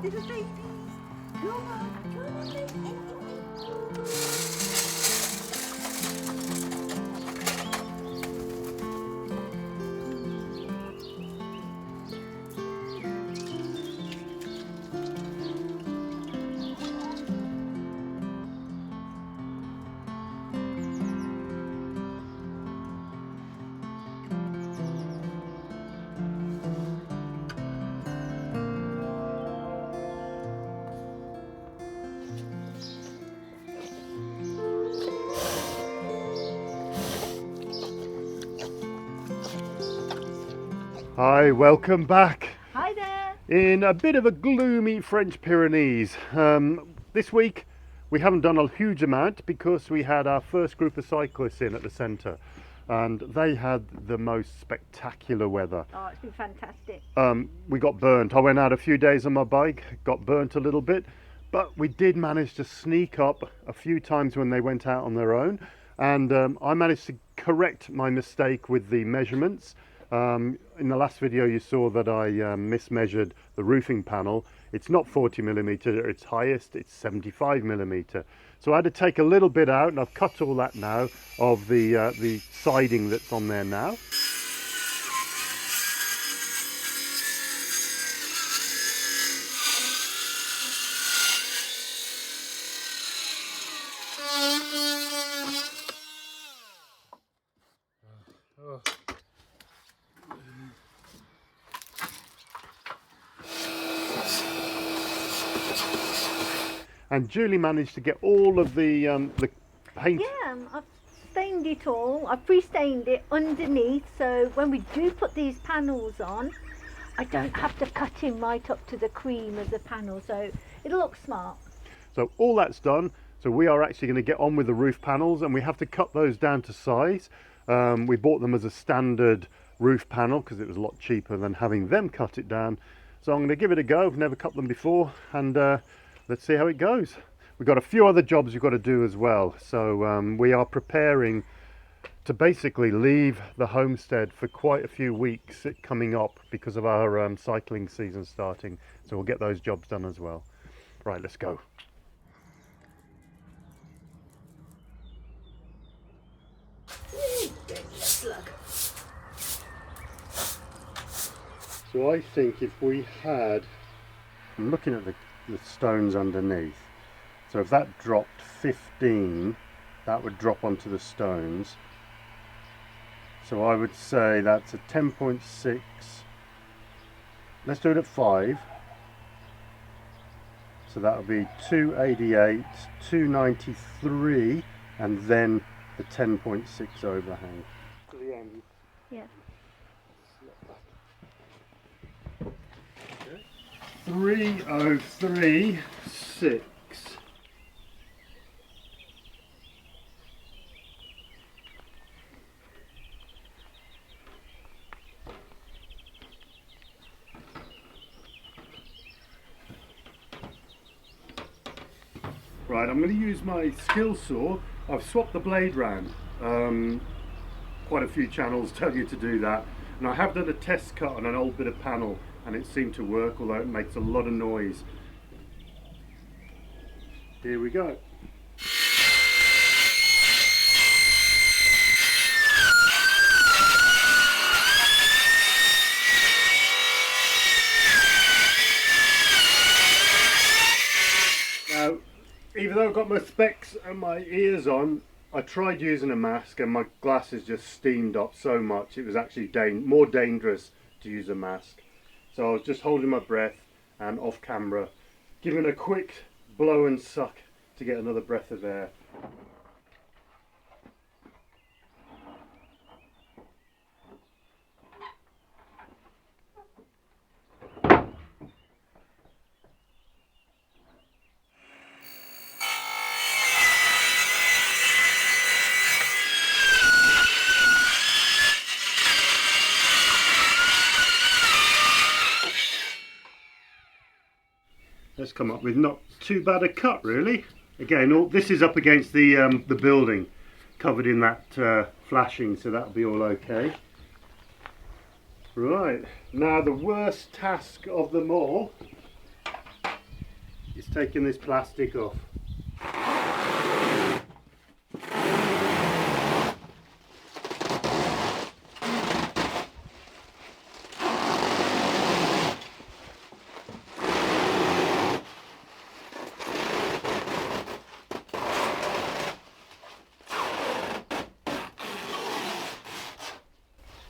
Little babies. Come on, baby. Hi, welcome back. Hi there. In a bit of a gloomy French Pyrenees. This week we haven't done a huge amount because we had our first group of cyclists in at the centre and they had the most spectacular weather. Oh, it's been fantastic. We got burnt. I went out a few days on my bike, got burnt a little bit, but we did manage to sneak up a few times when they went out on their own, and I managed to correct my mistake with the measurements. In the last video you saw that I mismeasured the roofing panel. It's not 40mm at its highest, it's 75mm. So I had to take a little bit out, and I've cut all that now of the siding that's on there now. And Julie managed to get all of the paint. Yeah, I've stained it all. I've pre-stained it underneath, so when we do put these panels on, I don't have to cut in right up to the cream of the panel, so it'll look smart. So all that's done. So we are actually going to get on with the roof panels, and we have to cut those down to size. We bought them as a standard roof panel because it was a lot cheaper than having them cut it down. So I'm going to give it a go. I've never cut them before, and let's see how it goes. We've got a few other jobs we've got to do as well. So we are preparing to basically leave the homestead for quite a few weeks coming up because of our cycling season starting. So we'll get those jobs done as well. Right, let's go. So I think if we had, I'm looking at the stones underneath, so if that dropped 15, that would drop onto the stones. So I would say that's a 10.6. Let's do it at 5. So that would be 288, 293, and then the 10.6 overhang. To the end. Yeah. 3036. Right, I'm going to use my skill saw. I've swapped the blade round. Quite a few channels tell you to do that, and I have done a test cut on an old bit of panel and it seemed to work, although it makes a lot of noise. Here we go. Now, even though I've got my specs and my ears on, I tried using a mask and my glasses just steamed up so much it was actually more dangerous to use a mask. So I was just holding my breath and off camera, giving a quick blow and suck to get another breath of air. Let's come up with not too bad a cut, really. Again, all this is up against the building, covered in that flashing, so that'll be all okay. Right, now the worst task of them all is taking this plastic off.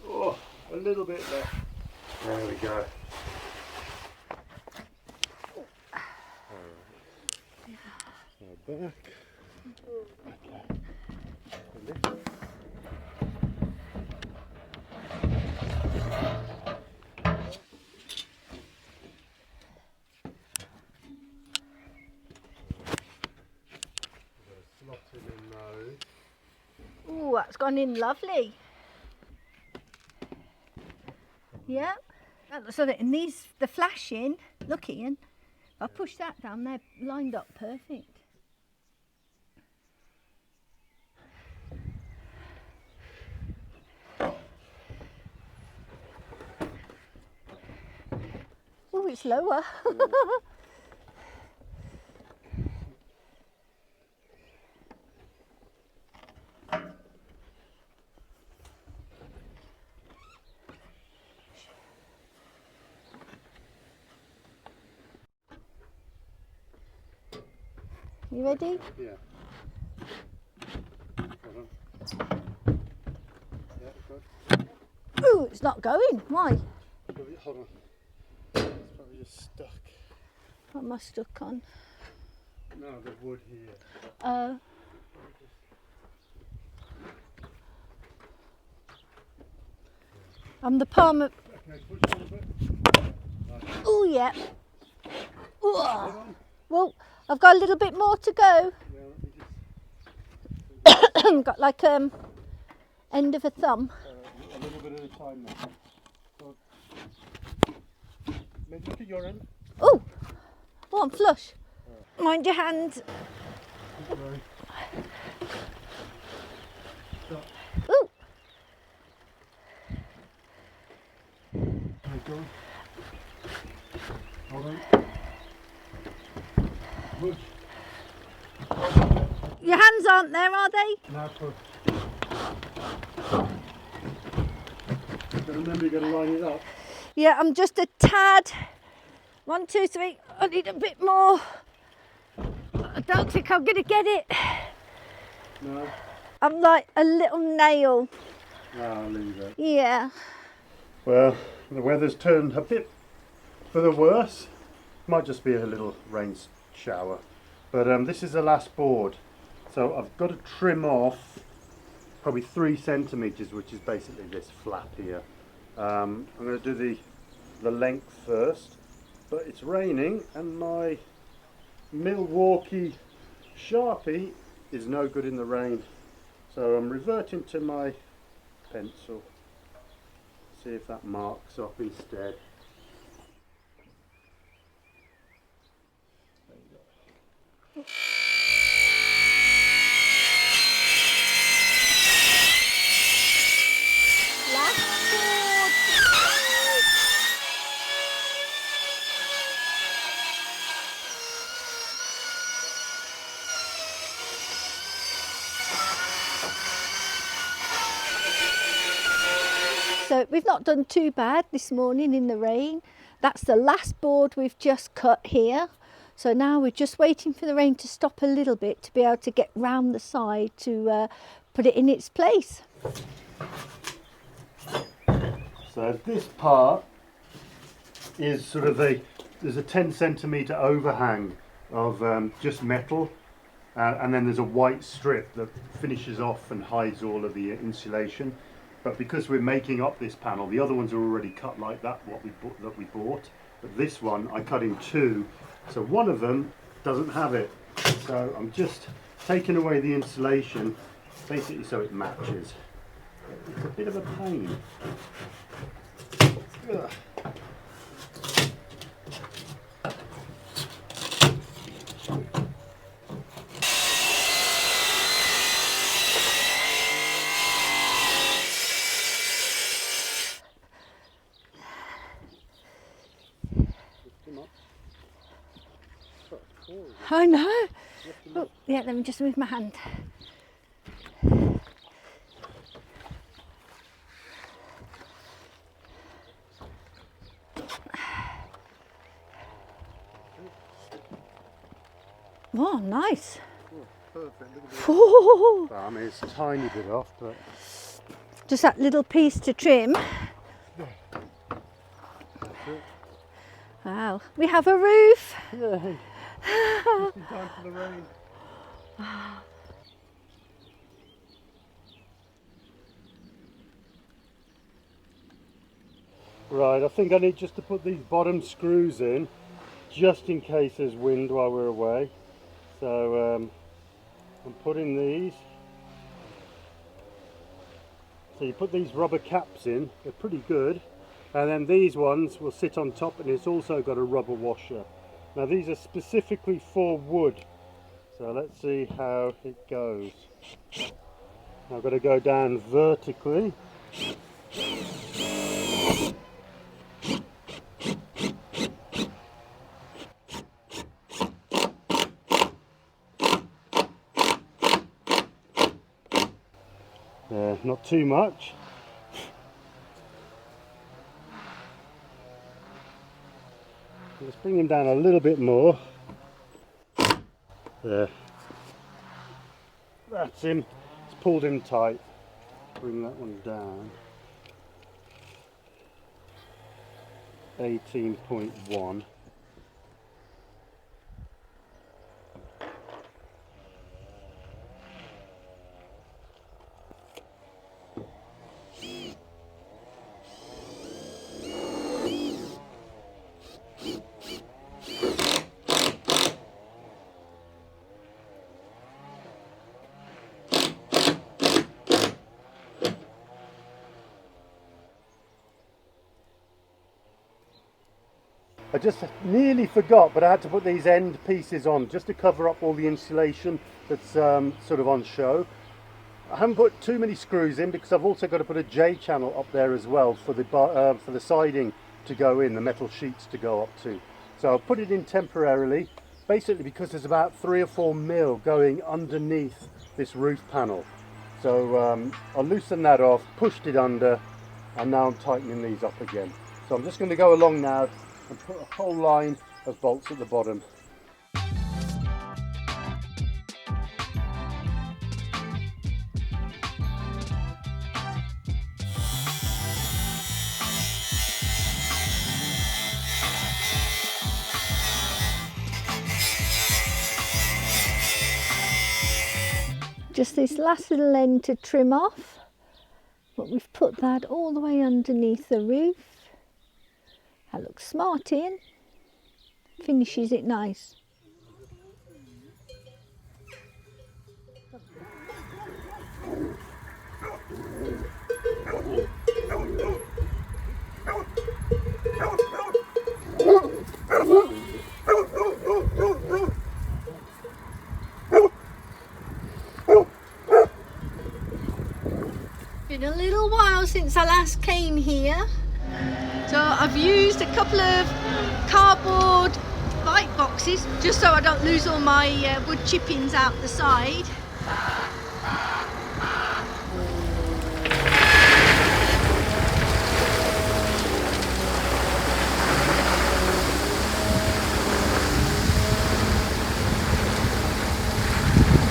Oh, a little bit there. There we go. Back. Oh, that's gone in lovely. Yeah. So that in these, the flashing, look Ian, if I push that down, they're lined up perfect. Oh, it's lower. You ready? Yeah. Ooh, it's not going. Why? Hold on. It's probably just stuck. What am I stuck on? No, the wood here. I'm the palm of... Okay, push on a bit. Oh, yeah. Ooh. Well, I've got a little bit more to go. Yeah, Got like end of a thumb. a little bit at a time now. So, maybe look at your end. Oh, I'm flush. Mind your hand. Sorry. Ooh. Okay, go on. Hold on. Push. Your hands aren't there, are they? Now push. But remember, you've got to line it up. Yeah, I'm just a tad. 1, 2, 3. I need a bit more. I don't think I'm going to get it. No. I'm like a little nail. No, I'll leave it. Yeah. Well, the weather's turned a bit for the worse. Might just be a little rain shower. But this is the last board. So I've got to trim off probably 3 centimetres, which is basically this flap here. I'm going to do the length first. But it's raining and my Milwaukee Sharpie is no good in the rain. So I'm reverting to my pencil. See if that marks up instead. There you go. So we've not done too bad this morning in the rain. That's the last board we've just cut here. So now we're just waiting for the rain to stop a little bit to be able to get round the side to put it in its place. So this part is sort of there's a 10 centimetre overhang of just metal, and then there's a white strip that finishes off and hides all of the insulation. But because we're making up this panel, the other ones are already cut like that, that we bought. But this one I cut in 2, so one of them doesn't have it. So I'm just taking away the insulation, basically so it matches. It's a bit of a pain. Ugh. I know. Oh, yeah, let me just move my hand. Oh, nice. Perfect. Ooh, I mean, it's a tiny bit off, but just that little piece to trim. Wow, we have a roof. yay! Just in time for the rain. Right, I think I need just to put these bottom screws in, just in case there's wind while we're away. So I'm putting these. So you put these rubber caps in, they're pretty good. And then these ones will sit on top, and it's also got a rubber washer. Now these are specifically for wood. So let's see how it goes. I've got to go down vertically. Not too much. Let's bring him down a little bit more. There. That's him. It's pulled him tight. Bring that one down. 18.1. I just nearly forgot, but I had to put these end pieces on just to cover up all the insulation that's sort of on show. I haven't put too many screws in because I've also got to put a J channel up there as well for the siding to go in, the metal sheets to go up to. So I'll put it in temporarily, basically because there's about 3 or 4 mil going underneath this roof panel. So I loosened that off, pushed it under, and now I'm tightening these up again. So I'm just going to go along now and put a whole line of bolts at the bottom. Just this last little end to trim off, but we've put that all the way underneath the roof. That looks smart in, finishes it nice. Been a little while since I last came here. So I've used a couple of cardboard light boxes just so I don't lose all my wood chippings out the side.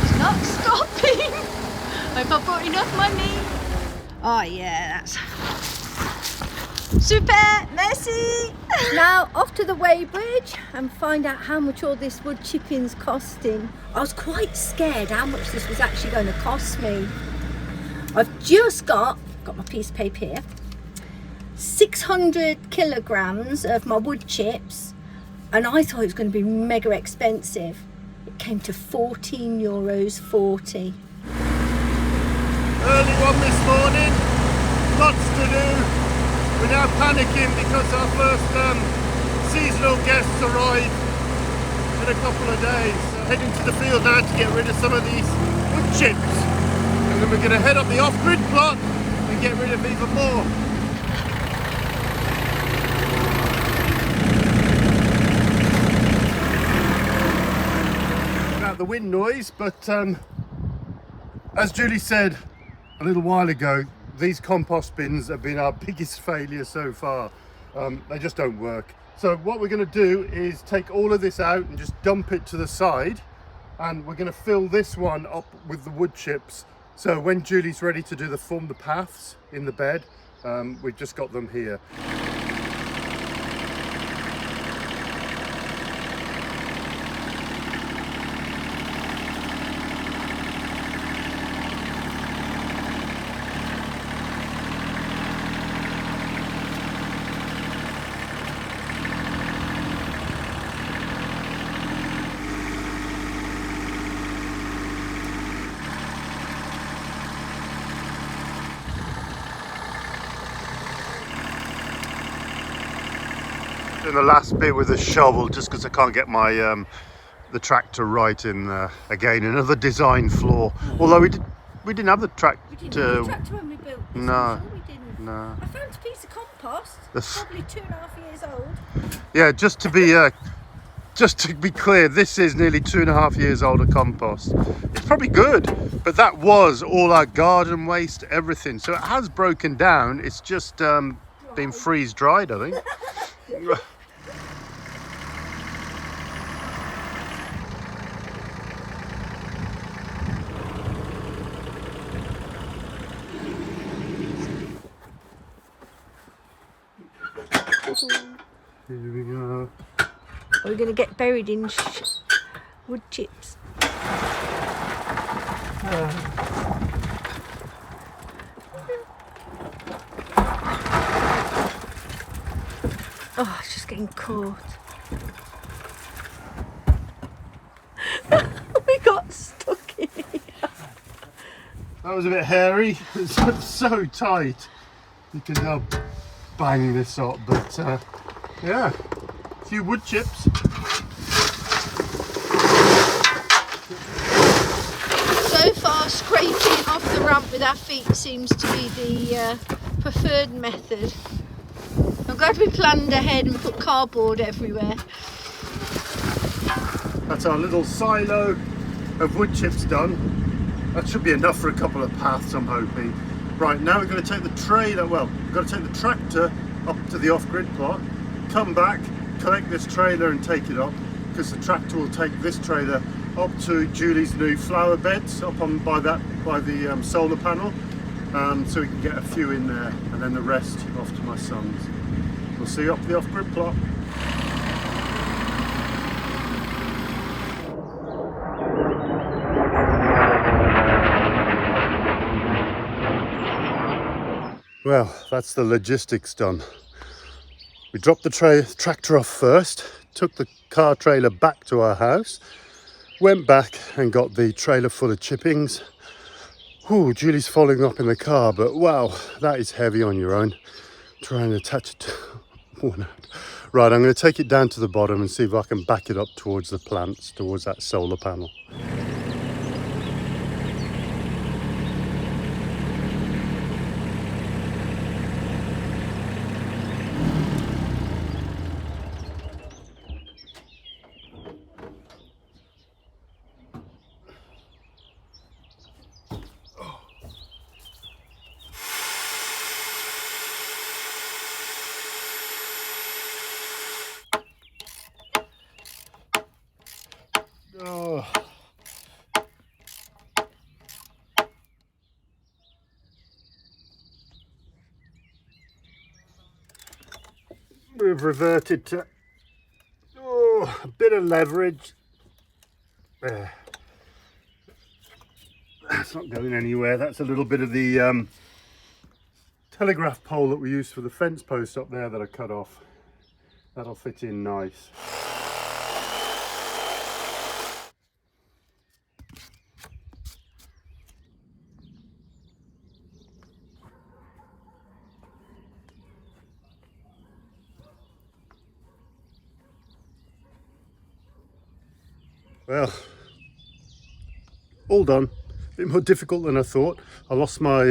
It's not stopping. Have I brought enough money? Oh yeah, that's super, merci! Now off to the weighbridge and find out how much all this wood chipping's costing. I was quite scared how much this was actually going to cost me. I've just got my piece of paper here, 600 kilograms of my wood chips, and I thought it was going to be mega expensive. It came to €14.40. Early one this morning, lots to do. We're now panicking because our first seasonal guests arrive in a couple of days. So heading to the field now to get rid of some of these wood chips. And then we're going to head up the off-grid plot and get rid of even more. the wind noise, but as Julie said a little while ago, these compost bins have been our biggest failure so far. They just don't work. So what we're going to do is take all of this out and just dump it to the side, and we're going to fill this one up with the wood chips. So when Julie's ready to do form the paths in the bed, we've just got them here. Doing the last bit with a shovel just because I can't get my the tractor right in again, another design flaw. Although we didn't have the tractor. We didn't have the tractor when we built this. No, I'm sure we didn't. no. I found a piece of compost, probably 2.5 years old. Yeah, just to be clear, this is nearly 2.5 years old of compost. It's probably good, but that was all our garden waste, everything. So it has broken down. It's just been freeze dried, I think. Here we go. We're going to get buried in wood chips. Oh, it's just getting caught. We got stuck in here. That was a bit hairy. It's so tight. You can now bang this up, but yeah, a few wood chips. So far, scraping off the ramp with our feet seems to be the preferred method. I'm glad we planned ahead and put cardboard everywhere. That's our little silo of wood chips done. That should be enough for a couple of paths, I'm hoping. Right, now we're going to take the trailer, well, we've got to take the tractor up to the off-grid plot, come back, collect this trailer and take it up, because the tractor will take this trailer up to Julie's new flower beds up on by the solar panel, so we can get a few in there, and then the rest off to my son's. We'll see you up the off-grid plot. Well, that's the logistics done. We dropped the tractor off first, took the car trailer back to our house, went back and got the trailer full of chippings. Ooh, Julie's following up in the car, but wow, that is heavy on your own. Trying to attach it to one out. Right, I'm going to take it down to the bottom and see if I can back it up towards the plants, towards that solar panel. Oh. We've reverted to a bit of leverage. That's not going anywhere. That's a little bit of the telegraph pole that we used for the fence post up there that I cut off. That'll fit in nice. Well, all done. A bit more difficult than I thought. I lost my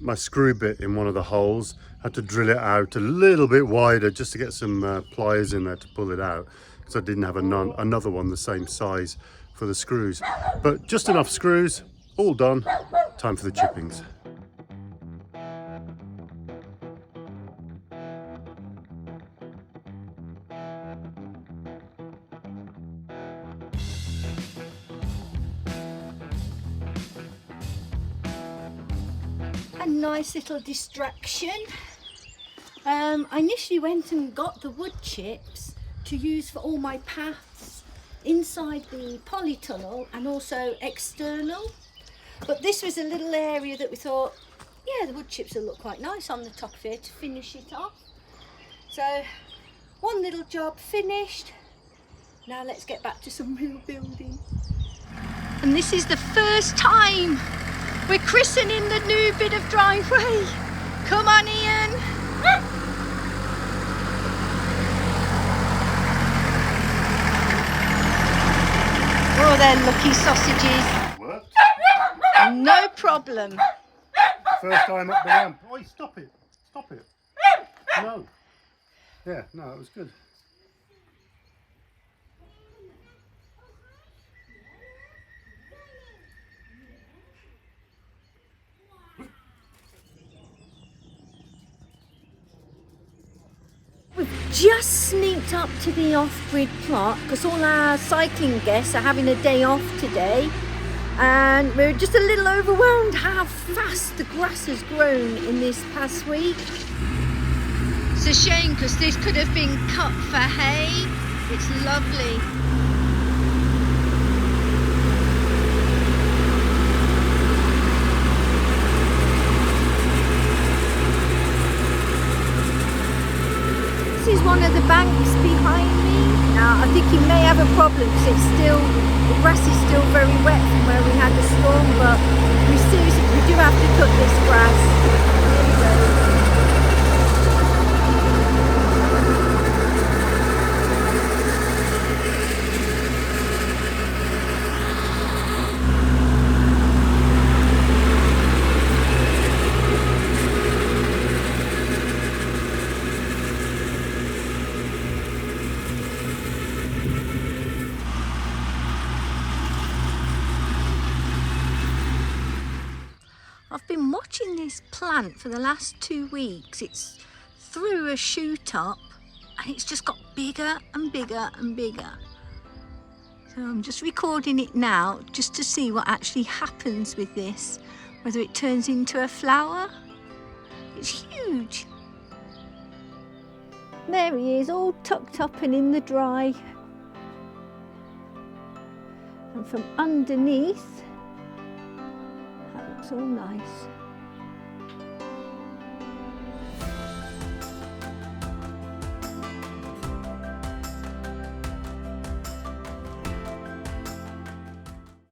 my screw bit in one of the holes. Had to drill it out a little bit wider just to get some pliers in there to pull it out, because I didn't have another one the same size for the screws. But just enough screws, all done, time for the chippings. A nice little distraction. I initially went and got the wood chips to use for all my paths inside the polytunnel and also external. But this was a little area that we thought, yeah, the wood chips will look quite nice on the top of here to finish it off. So one little job finished. Now let's get back to some real building. And this is the first time we're christening the new bit of driveway. Come on, Ian. Oh, they're lucky sausages. Worked. No problem. First time up the ramp. Oi, stop it. Stop it. No. Yeah, no, it was good. We've just sneaked up to the off-grid plot because all our cycling guests are having a day off today, and we're just a little overwhelmed how fast the grass has grown in this past week. It's a shame because this could have been cut for hay. It's lovely. This is one of the banks behind me. Now I think it may have a problem because the grass is still very wet from where we had the storm, but we do have to cut this grass. There we go. I've been watching this plant for the last 2 weeks. It's through a shoot up and it's just got bigger and bigger and bigger. So I'm just recording it now just to see what actually happens with this, whether it turns into a flower. It's huge. There he is, all tucked up and in the dry. And from underneath, that looks all nice.